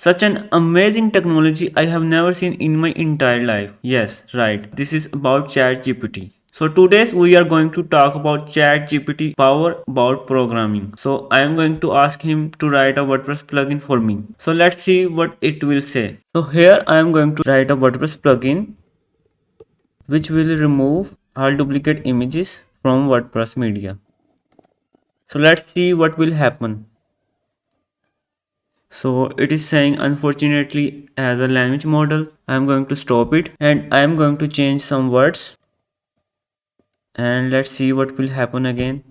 Such an amazing technology I have never seen in my entire life. Yes, right. This is about ChatGPT. So today's we are going to talk about ChatGPT power about programming. So I am going to ask him to write a WordPress plugin for me. So let's see what it will say. So here I am going to write a WordPress plugin which will remove all duplicate images from WordPress media. So let's see what will happen. So it is saying unfortunately as a language model, I am going to stop it and I am going to change some words and let's see what will happen again.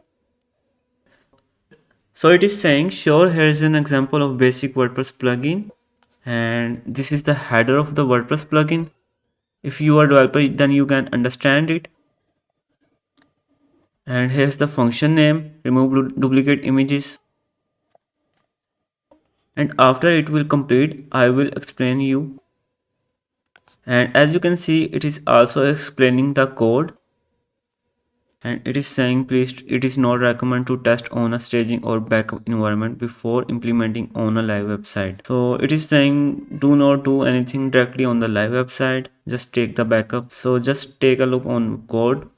So it is saying sure, here is an example of basic WordPress plugin and this is the header of the WordPress plugin. If you are a developer then you can understand it. And here's the function name, remove duplicate images. And after it will complete, I will explain you. And as you can see, it is also explaining the code. And it is saying please, it is not recommended to test on a staging or backup environment before implementing on a live website. So it is saying do not do anything directly on the live website, just take the backup. So just take a look on code.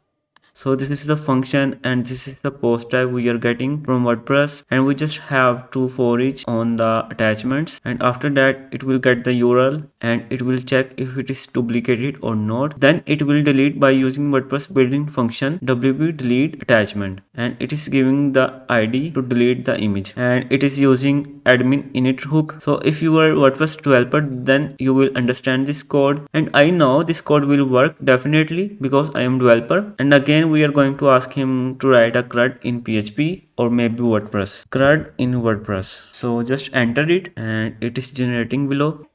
So this is the function and this is the post type we are getting from WordPress, and we just have to for each on the attachments, and after that it will get the URL and it will check if it is duplicated or not. Then it will delete by using WordPress built-in function wp delete attachment, and it is giving the ID to delete the image, and it is using admin init hook. So if you are WordPress developer then you will understand this code, and I know this code will work definitely because I am developer. And again we are going to ask him to write a CRUD in PHP or maybe WordPress. CRUD in WordPress. So just enter it and it is generating below.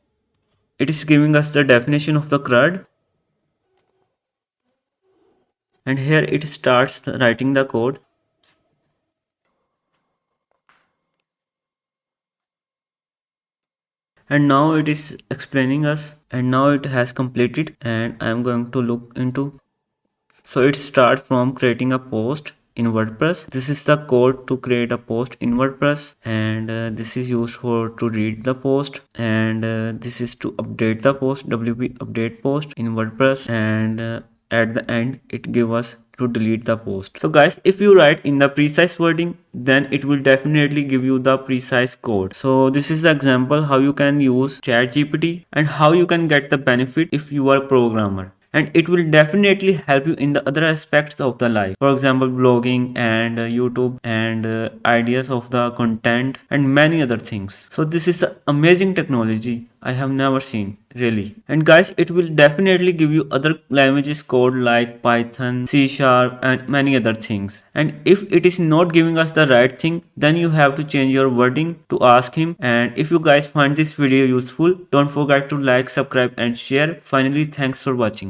It is giving us the definition of the CRUD. And here it starts writing the code. And now it is explaining us, and now it has completed, and I am going to look into. So it starts from creating a post in WordPress. This is the code to create a post in WordPress, and this is used for to read the post, and this is to update the post, wp update post in WordPress, and at the end it gives us to delete the post. So guys, if you write in the precise wording, then it will definitely give you the precise code. So this is the example how you can use ChatGPT and how you can get the benefit if you are a programmer, and it will definitely help you in the other aspects of the life, for example blogging and YouTube and ideas of the content and many other things. So this is the amazing technology I have never seen really. And guys, it will definitely give you other languages code like Python, C# and many other things. And if it is not giving us the right thing, then you have to change your wording to ask him. And if you guys find this video useful, don't forget to like, subscribe and share. Finally, thanks for watching.